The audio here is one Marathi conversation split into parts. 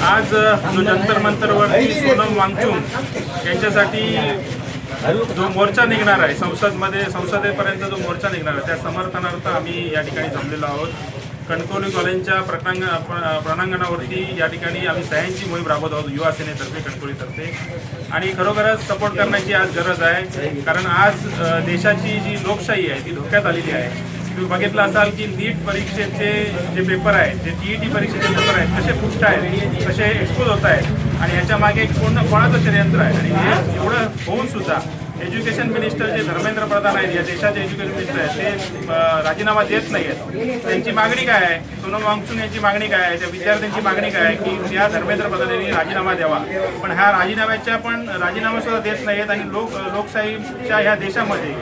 आज जो जंतर मंतरवरती सोनम वांगचुक यांच्यासाठी जो मोर्चा निघणार आहे संसदेपर्यंत जो मोर्चा निघणार आहे त्या समर्थनार्थ आम्ही या ठिकाणी जमलेलो आहोत। कणकवली कॉलेजच्या प्रणांगणावरती या ठिकाणी आम्ही सह्यांची मोहीम राबवत आहोत युवा सेनेतर्फे कणकवलीतर्फे। आणि खरोखरच सपोर्ट करण्याची आज गरज आहे, कारण आज देशाची जी लोकशाही आहे ती धोक्यात आलेली आहे। तुम्ही बघितलं असाल की नीट परीक्षेचे जे पेपर आहेत, जे TET परीक्षेचे पेपर आहेत कसे फुटत आहेत, कसे एक्सपोज होत आहेत आणि याच्या मागे कोणाचं षडयंत्र आहे। आणि हे एवढं होऊन सुद्धा एज्युकेशन मिनिस्टर जे धर्मेंद्र प्रधान आहेत, या देशाचे एज्युकेशन मिनिस्टर आहेत, ते राजीनामा देत नाही आहेत। त्यांची मागणी काय आहे? सोनम वांगचुक यांची मागणी काय आहे? त्या विद्यार्थ्यांची मागणी काय आहे की त्या धर्मेंद्र प्रधान यांनी राजीनामा द्यावा, पण ह्या राजीनामा सुद्धा देत नाही आहेत। आणि लोकशाहीच्या ह्या देशामध्ये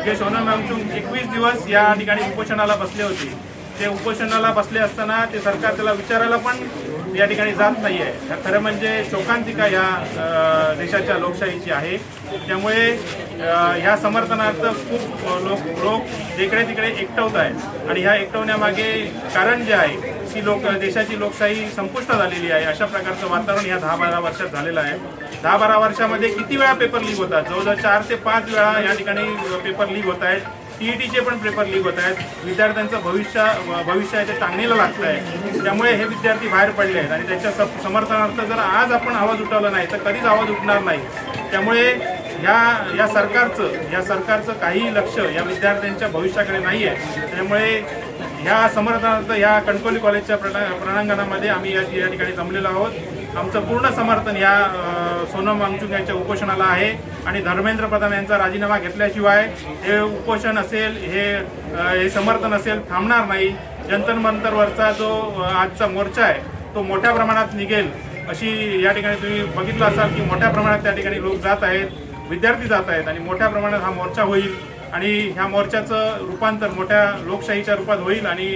जे सोनम वांगचुक 21 दिवस या ठिकाणी उपोषणाला बसले होते, ते उपोषणाला बसले असताना ते सरकार त्याला विचारायला पण या ठिकाणी जात नाही आहे। खरं म्हणजे शोकांतिका या देशाच्या लोकशाहीची आहे। त्यामुळे ह्या समर्थनार्थ खूप लोक जिकडे तिकडे एकटवत आहेत आणि ह्या एकटवण्यामागे कारण जे आहे की देशाची लोकशाही संपुष्टात आलेली आहे अशा प्रकारचं वातावरण या 10-12 वर्षात झालेलं आहे। 10-12 वर्षामध्ये किती वेळा पेपर लीक होतात? जवळजवळ 4 ते 5 वेळा या ठिकाणी पेपर लीक होत आहेत। TETचे पण पेपर लीक होत आहेत। विद्यार्थ्यांचं भविष्य आहे ते टांगणीला लागतं आहे। त्यामुळे हे विद्यार्थी बाहेर पडले आहेत आणि त्याच्या समर्थनार्थ जर आज आपण आवाज उठवला नाही तर कधीच आवाज उठणार नाही। त्यामुळे या सरकारचं काही लक्ष या विद्यार्थ्यांच्या भविष्याकडे नाही आहे। त्यामुळे ह्या समर्थनार्थ या कणकवली कॉलेजच्या प्रणांगणामध्ये आम्ही या ठिकाणी जमलेलो आहोत। आमचं पूर्ण समर्थन या सोनम वांगचुक यांच्या उपोषणाला आहे आणि धर्मेंद्र प्रधान यांचा राजीनामा घेतल्याशिवाय हे उपोषण असेल, हे समर्थन असेल थांबणार नाही। जंतर मंतरवरचा जो आजचा मोर्चा आहे तो मोठ्या प्रमाणात निघेल अशी या ठिकाणी तुम्ही बघितलं असाल की मोठ्या प्रमाणात त्या ठिकाणी लोक जात आहेत, विद्यार्थी जात आहेत आणि मोठ्या प्रमाणात हा मोर्चा होईल आणि ह्या मोर्चाचं रूपांतर मोठ्या लोकशाहीच्या रूपात होईल आणि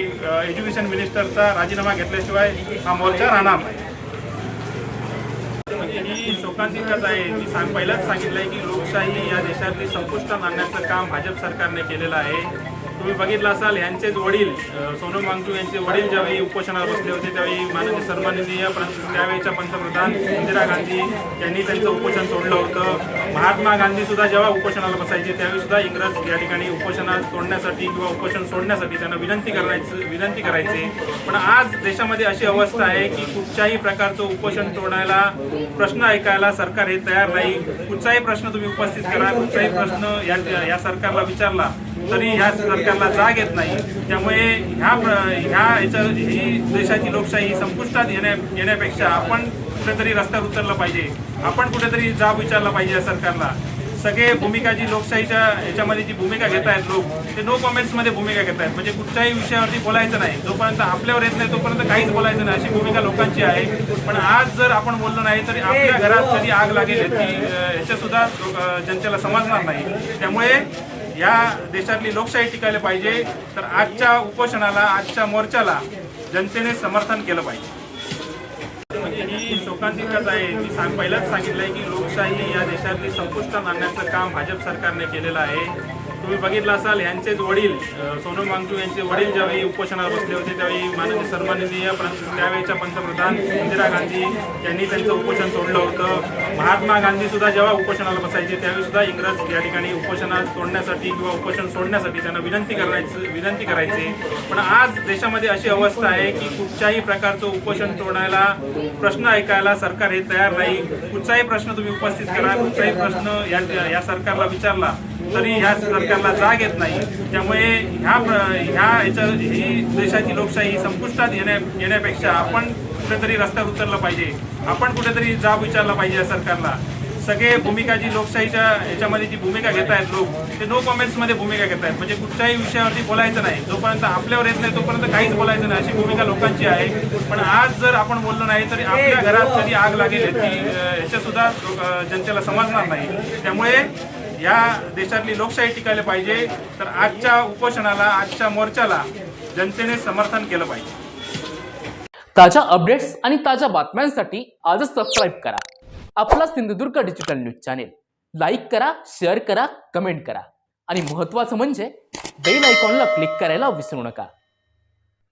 एज्युकेशन मिनिस्टरचा राजीनामा घेतल्याशिवाय हा मोर्चा राहणार नाही। ही शोकांतिकाच आहे। मी पहिलाच सांगितलं आहे की लोकशाही या देशातली संपुष्टात आणण्याचं काम भाजप सरकारने केलेलं आहे। तुम्ही बघितलं असाल यांचेच वडील सोनम वांगचुक यांचे वडील ज्यावेळी उपोषणावर बसले होते त्यावेळी माननीय सन्माननीय त्यावेळेच्या पंतप्रधान इंदिरा गांधी यांनी त्यांचं उपोषण सोडलं होतं। महात्मा गांधी सुद्धा जेव्हा उपोषणाला बसायचे त्यावेळी सुद्धा इंग्रज या ठिकाणी उपोषणात तोडण्यासाठी किंवा उपोषण सोडण्यासाठी त्यांना विनंती करायचे। पण आज देशामध्ये अशी अवस्था आहे की कुठच्याही प्रकारचं उपोषण तोडायला, प्रश्न ऐकायला सरकार हे तयार नाही। कुठचाही प्रश्न तुम्ही उपस्थित करा, कुठचाही प्रश्न या सरकारला विचारला तरी ह्या सरकारला जाग येत नाही। त्यामुळे ही देशाची लोकशाही संपुष्टात येण्यापेक्षा आपण कुठेतरी रस्त्यावर उतरलं पाहिजे, आपण कुठेतरी जाब विचारला पाहिजे या सरकारला। सगळे भूमिका जी लोकशाहीच्या याच्यामध्ये जी भूमिका घेत आहेत लोक, ते नो कॉमेंट्समध्ये भूमिका घेत आहेत। म्हणजे कुठच्याही विषयावरती बोलायचं नाही, जोपर्यंत आपल्यावर येत नाही तोपर्यंत काहीच बोलायचं नाही अशी भूमिका लोकांची आहे। पण आज जर आपण बोललो नाही तरी आपल्या घरात कधी आग लागेल याच्या सुद्धा जनतेला समजणार नाही। त्यामुळे या देशातली लोकशाही टिकायला पाहिजे तर आजच्या उपोषणाला, आजच्या मोर्चाला जनतेने समर्थन केलं पाहिजे। म्हणजे ही शोकांतिकाच आहे। मी पहिलाच सांगितलं आहे की लोकशाही या देशातली संपुष्टात आणण्याचं काम भाजप सरकारने केलेलं आहे। तुम्ही बघितलं असाल यांचेच वडील सोनम वांगचुक यांचे वडील ज्यावेळी उपोषणावर बसले होते त्यावेळी माननीय सन्माननीय त्यावेळेच्या पंतप्रधान इंदिरा गांधी यांनी त्यांचं उपोषण सोडलं होतं। महात्मा गांधी सुद्धा जेव्हा उपोषणाला बसायचे त्यावेळी सुद्धा इंग्रज या ठिकाणी उपोषणात तोडण्यासाठी किंवा उपोषण सोडण्यासाठी त्यांना विनंती करायचे। पण आज देशामध्ये अशी अवस्था आहे की कुठच्याही प्रकारचं उपोषण तोडायला, प्रश्न ऐकायला सरकार हे तयार नाही। कुठचाही प्रश्न तुम्ही उपस्थित करा, कुठचाही प्रश्न या सरकारला विचारला तरी ह्या सरकारला जाग येत नाही। त्यामुळे ही देशाची लोकशाही संपुष्टात येण्यापेक्षा आपण कुठेतरी रस्त्यावर उतरलं पाहिजे, आपण कुठेतरी जाब विचारला पाहिजे या सरकारला। सगळे भूमिका जी लोकशाहीच्या याच्यामध्ये जी भूमिका घेत आहेत लोक, ते नो कॉमेंट्समध्ये भूमिका घेत आहेत। म्हणजे कुठच्याही विषयावरती बोलायचं नाही, जोपर्यंत आपल्यावर येत नाही तोपर्यंत काहीच बोलायचं नाही अशी भूमिका लोकांची आहे। पण आज जर आपण बोललो नाही तरी आपल्या घरात कधी आग लागेल याच्या सुद्धा जनतेला समजणार नाही। त्यामुळे या देशातली लोकशाही टिकायला पाहिजे तर आजच्या उपोषणाला, आजच्या मोर्चाला जनतेने समर्थन केलं पाहिजे। ताज्या अपडेट्स आणि ताज्या बातम्यांसाठी आजच सबस्क्राईब करा आपला Sindhudurg digital news channel. Like करा, शेअर करा, कमेंट करा आणि महत्त्वाचं म्हणजे बेल आयकॉनला क्लिक करायला विसरू नका।